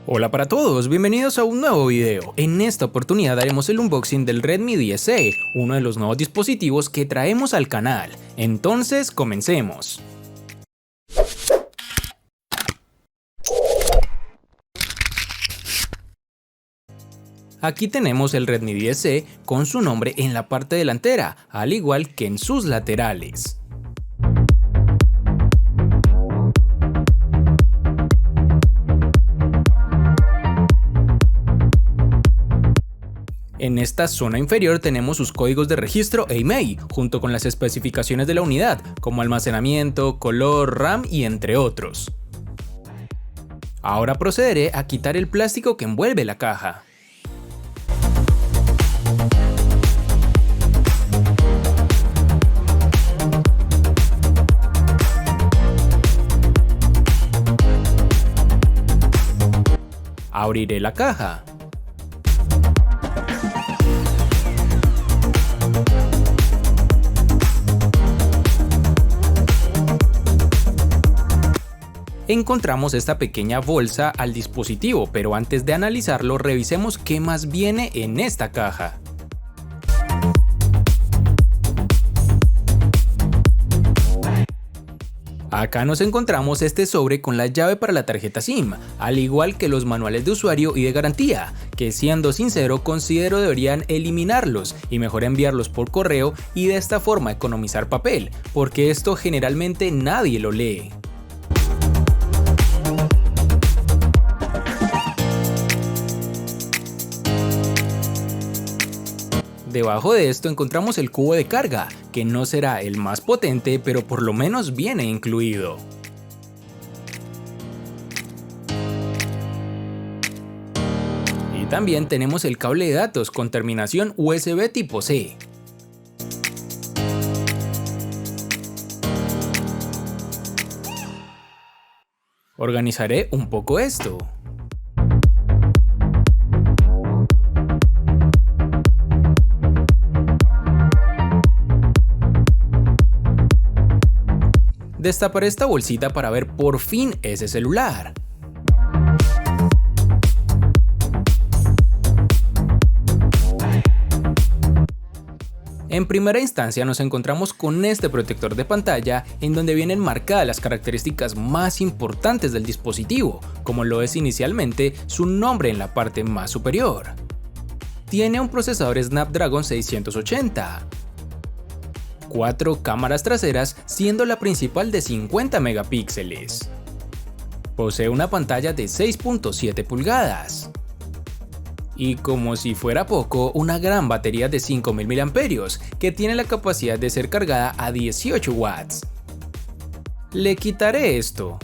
Hola para todos, bienvenidos a un nuevo video. En esta oportunidad haremos el unboxing del Redmi 10C, uno de los nuevos dispositivos que traemos al canal. Entonces, comencemos. Aquí tenemos el Redmi 10C con su nombre en la parte delantera, al igual que en sus laterales. En esta zona inferior tenemos sus códigos de registro e email, junto con las especificaciones de la unidad, como almacenamiento, color, RAM y entre otros. Ahora procederé a quitar el plástico que envuelve la caja. Abriré la caja. Encontramos esta pequeña bolsa al dispositivo, pero antes de analizarlo revisemos qué más viene en esta caja. Acá nos encontramos este sobre con la llave para la tarjeta SIM, al igual que los manuales de usuario y de garantía, que siendo sincero considero deberían eliminarlos y mejor enviarlos por correo y de esta forma economizar papel, porque esto generalmente nadie lo lee. Debajo de esto encontramos el cubo de carga, que no será el más potente, pero por lo menos viene incluido. Y también tenemos el cable de datos con terminación USB tipo C. Organizaré un poco esto. Destaparé esta bolsita para ver por fin ese celular. En primera instancia nos encontramos con este protector de pantalla en donde vienen marcadas las características más importantes del dispositivo, como lo es inicialmente su nombre en la parte más superior. Tiene un procesador Snapdragon 680. 4 cámaras traseras, siendo la principal de 50 megapíxeles. Posee una pantalla de 6.7 pulgadas. Y como si fuera poco, una gran batería de 5000 mAh que tiene la capacidad de ser cargada a 18 watts. Le quitaré esto.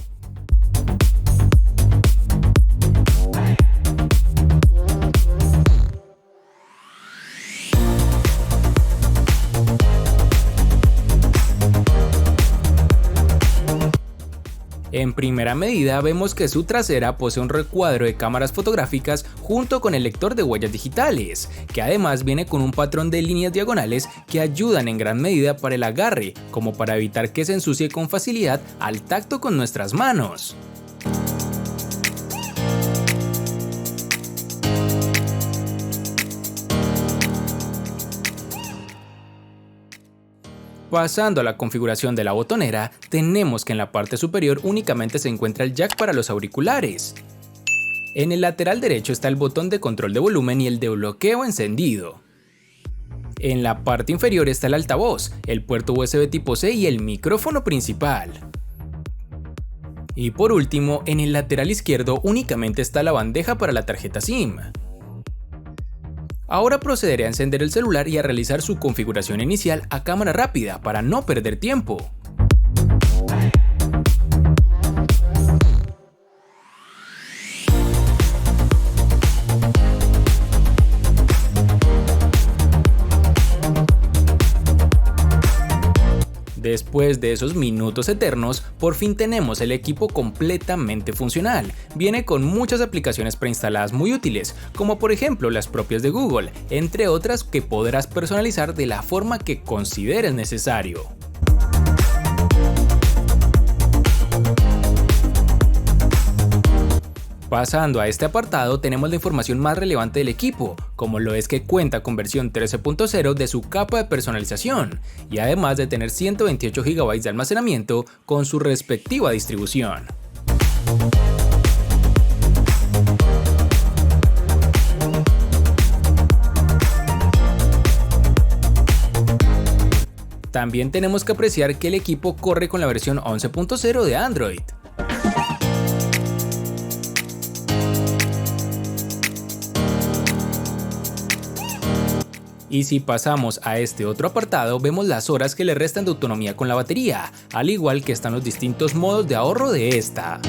En primera medida vemos que su trasera posee un recuadro de cámaras fotográficas junto con el lector de huellas digitales, que además viene con un patrón de líneas diagonales que ayudan en gran medida para el agarre, como para evitar que se ensucie con facilidad al tacto con nuestras manos. Pasando a la configuración de la botonera, tenemos que en la parte superior únicamente se encuentra el jack para los auriculares. En el lateral derecho está el botón de control de volumen y el de bloqueo encendido. En la parte inferior está el altavoz, el puerto USB tipo C y el micrófono principal. Y por último, en el lateral izquierdo únicamente está la bandeja para la tarjeta SIM. Ahora procederé a encender el celular y a realizar su configuración inicial a cámara rápida para no perder tiempo. Después de esos minutos eternos, por fin tenemos el equipo completamente funcional. Viene con muchas aplicaciones preinstaladas muy útiles, como por ejemplo las propias de Google, entre otras que podrás personalizar de la forma que consideres necesario. Pasando a este apartado tenemos la información más relevante del equipo, como lo es que cuenta con versión 13.0 de su capa de personalización, y además de tener 128 GB de almacenamiento con su respectiva distribución. También tenemos que apreciar que el equipo corre con la versión 11.0 de Android. Y si pasamos a este otro apartado, vemos las horas que le restan de autonomía con la batería, al igual que están los distintos modos de ahorro de esta.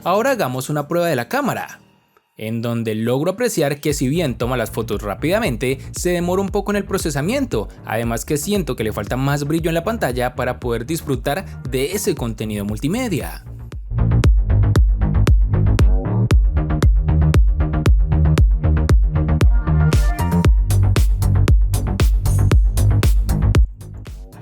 Ahora hagamos una prueba de la cámara, en donde logro apreciar que si bien toma las fotos rápidamente, se demora un poco en el procesamiento, además que siento que le falta más brillo en la pantalla para poder disfrutar de ese contenido multimedia.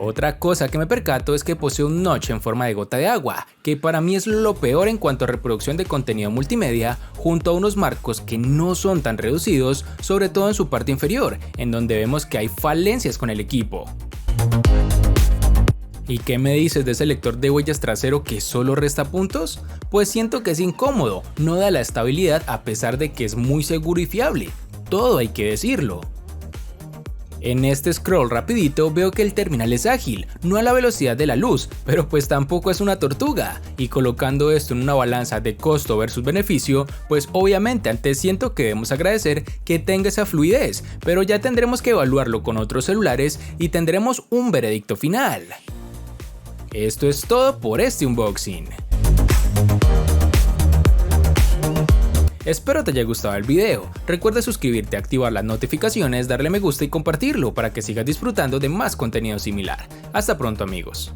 Otra cosa que me percato es que posee un notch en forma de gota de agua, que para mí es lo peor en cuanto a reproducción de contenido multimedia, junto a unos marcos que no son tan reducidos, sobre todo en su parte inferior, en donde vemos que hay falencias con el equipo. ¿Y qué me dices de ese lector de huellas trasero que solo resta puntos? Pues siento que es incómodo, no da la estabilidad a pesar de que es muy seguro y fiable, todo hay que decirlo. En este scroll rapidito veo que el terminal es ágil, no a la velocidad de la luz, pero pues tampoco es una tortuga, y colocando esto en una balanza de costo versus beneficio, pues obviamente antes siento que debemos agradecer que tenga esa fluidez, pero ya tendremos que evaluarlo con otros celulares y tendremos un veredicto final. Esto es todo por este unboxing. Espero te haya gustado el video, recuerda suscribirte, activar las notificaciones, darle me gusta y compartirlo para que sigas disfrutando de más contenido similar. Hasta pronto amigos.